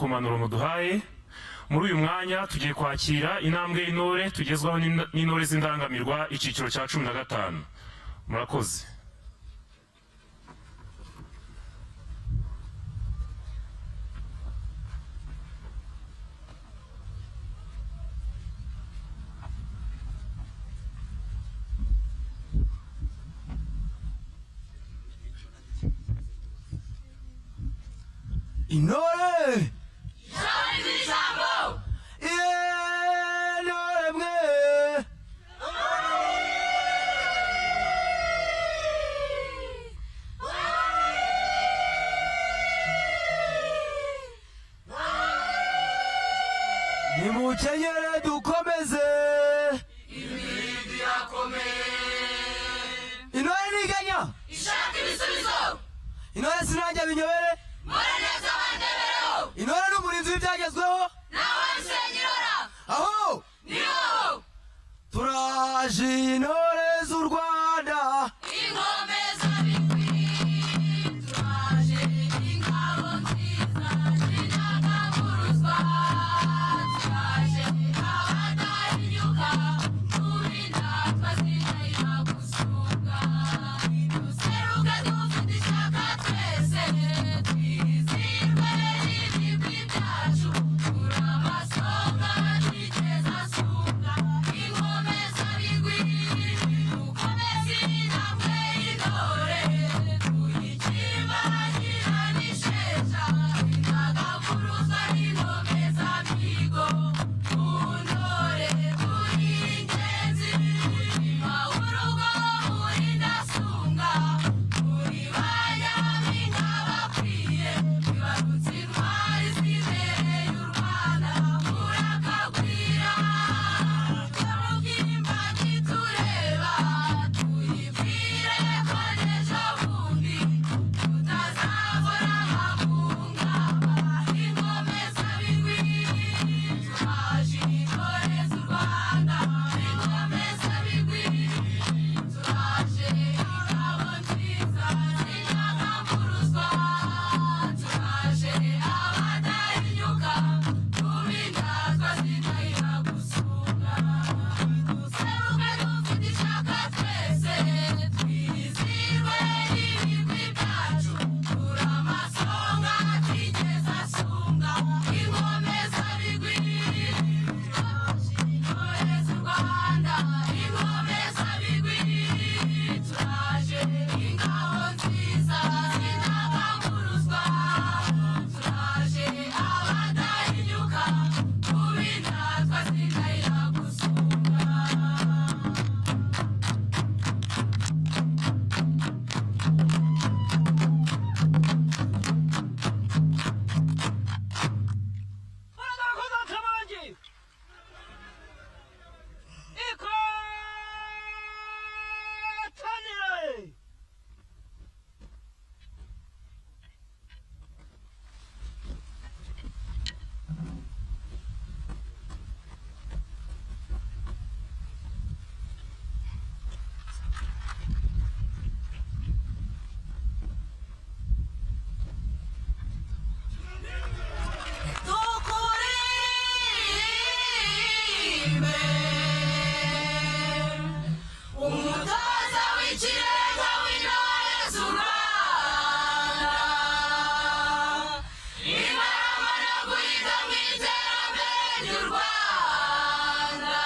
ku mpanuro muduhaye. Muri uyu mwanya tugiye kwakira intambwe y'intore tugezwaho n'intore z'indangamirwa icyiciro cya 15. Murakoze. Intore! Ijambo! Intore mwe! Nimukenyere dukomeze! Imibiri yakomeye! Intore ntiganya! Ishaka ibisubizo! Intore sinajya binyobere! Mpore neza bandebereho! Intore n'umurinzi w'ibyagezweho! Nawe Musenyirora! Aho! Niho! Turaje intore z'u Rwanda! Ingome z'abigwi! Turaje ingabo nziza z'indangamirwa! Turaje abadahinyuka mu bindatwa z'indahiro gusuka! Duseruke dufite ishyaka twese twizihirwe n'ibigwi byacu! Turamasonga twigeze asunga! Ingome z'abigwi! Dukomeze intambwe y'intore! Tuyikimbagira n'isheja! Indangaguruzwa n'ingome z'amigo! Mu ntore turi ingenzi! Mutima w'urugo murindasunga! Muri ba nyampinga bakwiye! Bibarutse intwari zibereye u Rwanda! Murakagwira! Nyamugimba ntitureba! Tuyibwire ko n'ejo bundi tutazahora amahunga! Ingome z'abigwi! Turaje intore z'u Rwanda! Ingome z'abigwi! Turaje ingabo nziza z'indangamirwa! Turaje abadahinyuka mu bindatwa z'indahiro gusunga! Duseruke dufite ishyaka twese twizihirwe n'ibigwi byacu! Turamasonga twigeze asunga! Ingome z'abigwi! Turaje intore z'u Rwanda! Ingome z'abigwi! Turaje ingabo nziza z'indangamirwa! Turaje abadahinyuka mu bindatwa z'indahiro gusunga! Murakoze akabangi! Ikatanire! Tukurimbe umutoza w'ikirenga w'intore z'u Rwanda, inama no guhiga mu iterambere ry'u Rwanda,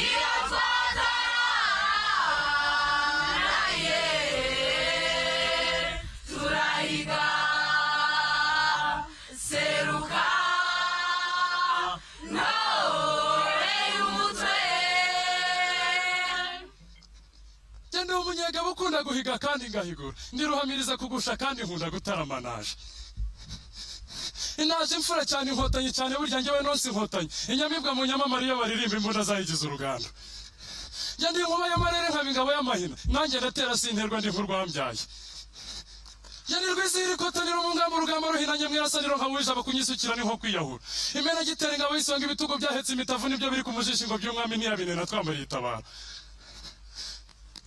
iyo twataraye turahiga seruka ntore y'umutwe. Je ndi umunyegabo ukunda guhiga kandi ngahigura, ndi ruhamiriza kugusha kandi nkunda gutaramanaje. Inaje imfura cyane inkotanyi cyane burya njyewe nonse inkotanyi, inyamibwa mu nyamamare iyo baririmba imbunda zayigize uruganda. Je ndi inkuba y'amarere nkaba ingabo y'amahina, nanjye ndatera sinterwa ndi nk'urwambyaye. Je ndi rwizihira ikotaniro mu ngamba urugamba ruhinanye mwirasaniro nkawuje abakunyisukira ni nko kwiyahura. Imena gitera ingabo y'isonga ibitugu byahetse imitavu nibyo biri ku mujishi ngo by'umwami ntiyabinena twambariye itabara.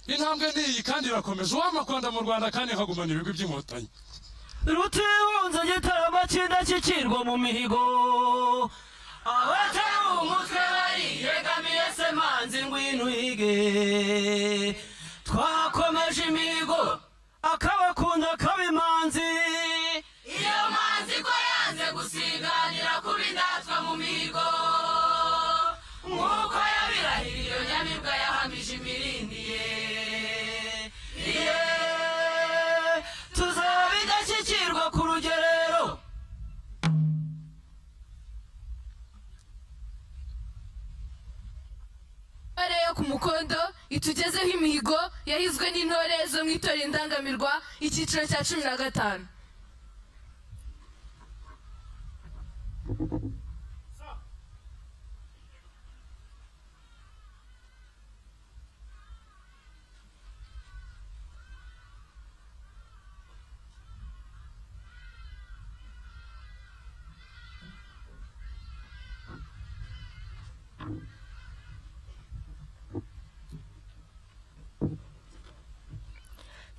Intambwe niyi kandi irakomeje uwamakwanda mu Rwanda kandi nkagumana ibigwi by'inkotanyi. rutihunza gitarama cy'indashyikirwa mu mihigo abatari umutwe bariyegamiye se manzi ngwino uhige twakomeje imihigo akabakunda kabimanzi iyo manzi ko yanze gusiganira kuba indatwa mu mihigo nk'uko yabirahiriye iyo nyamibwa yahamije imirindi ye tuzaba indashyikirwa ku rugerero Intore yo ku Mukondo itugezeho imihigo yahizwe n'intore zo mu itorero indangamirwa icyiciro cya 15.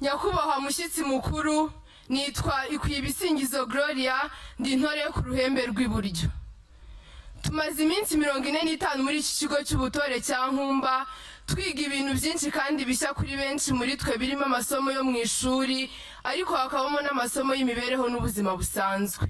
Nyakubahwa mushyitsi mukuru, nitwa Ikwibisingizo Gloria, ndi intore yo ku ruhembe rw'iburyo. Tumaze iminsi 45 muri iki kigo cy'ubutore cya Nkumba, twiga ibintu byinshi kandi bishya kuri benshi muri twe, birimo amasomo yo mu ishuri, ariko hakabamo n'amasomo y'imibereho n'ubuzima busanzwe.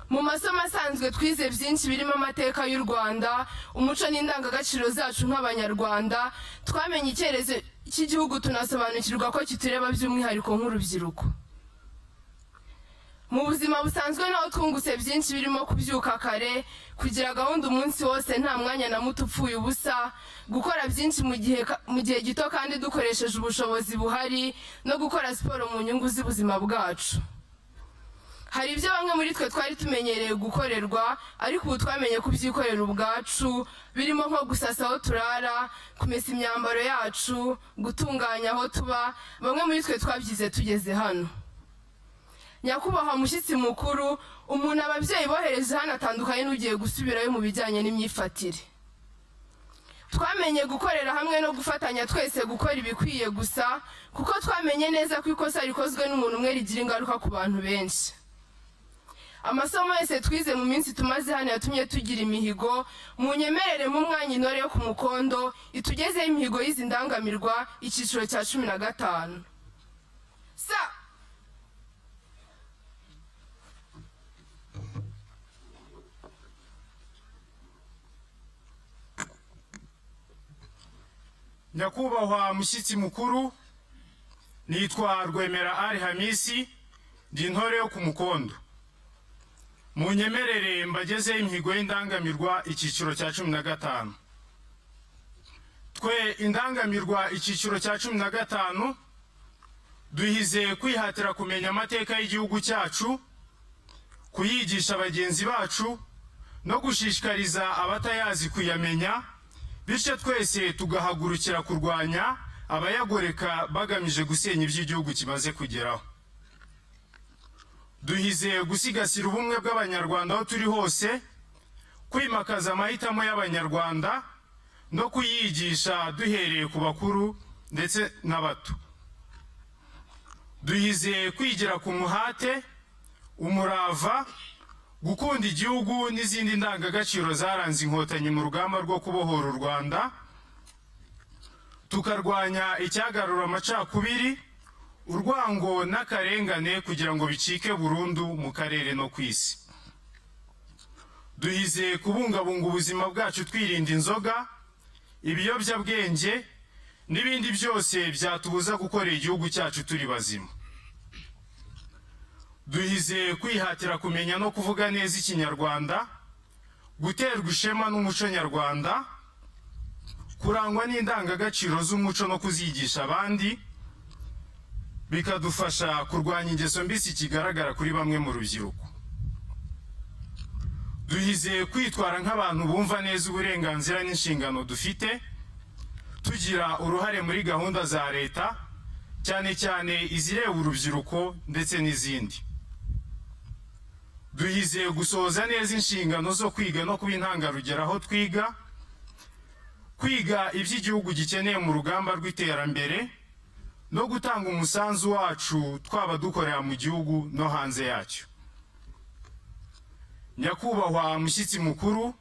Mu masomo asanzwe twize byinshi birimo amateka y'u Rwanda, umuco n'indangagaciro zacu nk'abanyarwanda, twamenye icyerezo cy'igihugu tunasobanukirwa ko kitureba by'umwihariko nk'urubyiruko. Mu buzima busanzwe naho twungutse byinshi birimo kubyuka kare, kugira gahunda umunsi wose nta mwanya na muto upfuye ubusa, gukora byinshi mu gihe gito kandi dukoresheje ubushobozi buhari, no gukora siporo mu nyungu z'ubuzima bwacu. Hari ibyo bamwe muri twe twari tumenyereye gukorerwa, ariko ubu twamenye kubyikorera ubwacu, birimo nko gusasa aho turara, kumesa imyambaro yacu, gutunganya aho tuba. Bamwe muri twe twabyize tugeze hano. Nyakubahwa mushyitsi mukuru, umuntu ababyeyi bohereje hano atandukanye n'ugiye gusubirayo mu bijyanye n'imyifatire. Twamenye gukorera hamwe no gufatanya twese gukora ibikwiye gusa, kuko twamenye neza ko ikosa rikozwe n'umuntu umwe rigira ingaruka ku bantu benshi. Amasomo yose twize mu minsi tumaze hano yatumye tugira imihigo. Munyemerere mu mwanya intore yo ku Mukondo itugezeho imihigo y'izi ndangamirwa icyiciro cya 15. Nyakubahwa mushyitsi mukuru, nitwa Rwemera Ali Hamisi, ndi intore yo ku Mukondo. Munyemerere mbagezeho imihigo y'indangamirwa icyiciro cya 15. Twe indangamirwa icyiciro cya 15 duhize kwihatira kumenya amateka y'igihugu cyacu, kuyigisha bagenzi bacu, no gushishikariza abatayazi kuyamenya, bityo twese tugahagurukira kurwanya abayagoreka bagamije gusenya iby'igihugu kimaze kugeraho. Duhize gusigasira ubumwe bw'abanyarwanda aho turi hose, kwimakaza amahitamo y'abanyarwanda no kuyigisha duhereye ku bakuru ndetse n'abato. Duhize kwigira ku muhate, umurava, gukunda igihugu n'izindi ndangagaciro zaranze inkotanyi mu rugamba rwo kubohora u Rwanda, tukarwanya icyagarura amacakubiri, urwango n'akarengane kugira ngo bicike burundu mu karere no ku isi. Duhize kubungabunga ubuzima bwacu twirinda inzoga, ibiyobyabwenge n'ibindi byose byatubuza gukorera igihugu cyacu turi bazima. Duhize kwihatira kumenya no kuvuga neza Ikinyarwanda, guterwa ishema n'umuco nyarwanda, kurangwa n'indangagaciro z'umuco no kuzigisha abandi, bikadufasha kurwanya ingeso mbi kigaragara kuri bamwe mu rubyiruko. Duhize kwitwara nk'abantu bumva neza uburenganzira n'inshingano dufite, tugira uruhare muri gahunda za leta, cyane cyane izireba urubyiruko ndetse n'izindi. Duhize gusohoza neza inshingano zo kwiga no kuba intangarugero aho twiga, kwiga iby'igihugu gikeneye mu rugamba rw'iterambere, no gutanga umusanzu wacu twaba dukorera mu gihugu no hanze yacyo. Nyakubahwa mushyitsi mukuru,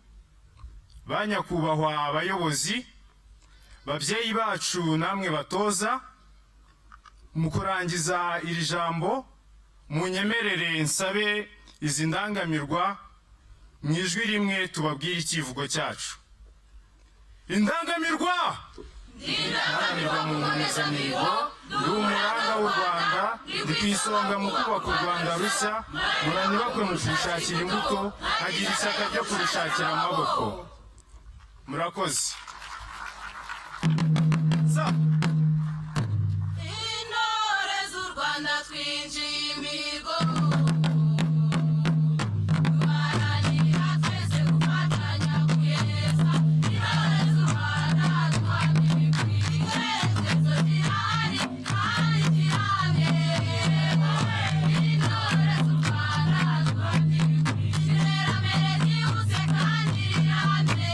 ba nyakubahwa abayobozi, babyeyi bacu namwe batoza, mu kurangiza iri jambo munyemerere nsabe izi ndangamirwa mu ijwi rimwe tubabwire icyivugo cyacu. Indangamirwa! Indangamirwa mu mbonezamihigo, ndi umuranga w'u Rwanda, ndi ku isonga mu kubaka u Rwanda rushya, muranyubakwe mu kurushakira imbuto, nkagira ishyaka ryo kurushakira amaboko. Murakoze. Intore z'u Rwanda twinjiye imihigo, duharanira twese gufatanya kuyeza. Intore z'u Rwanda duhamya ibikwiye, icyerekezo kirahari kandi kirambye. Intore z'u Rwanda duhamya ibikwiye, iterambere ryihuse kandi rirambye.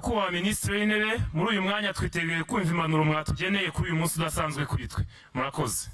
nyakubahwa minisitiri w'intebe muri uyu mwanya twiteguye kumva impanuro mwatugeneye kuri uyu munsi udasanzwe kuri twe murakoze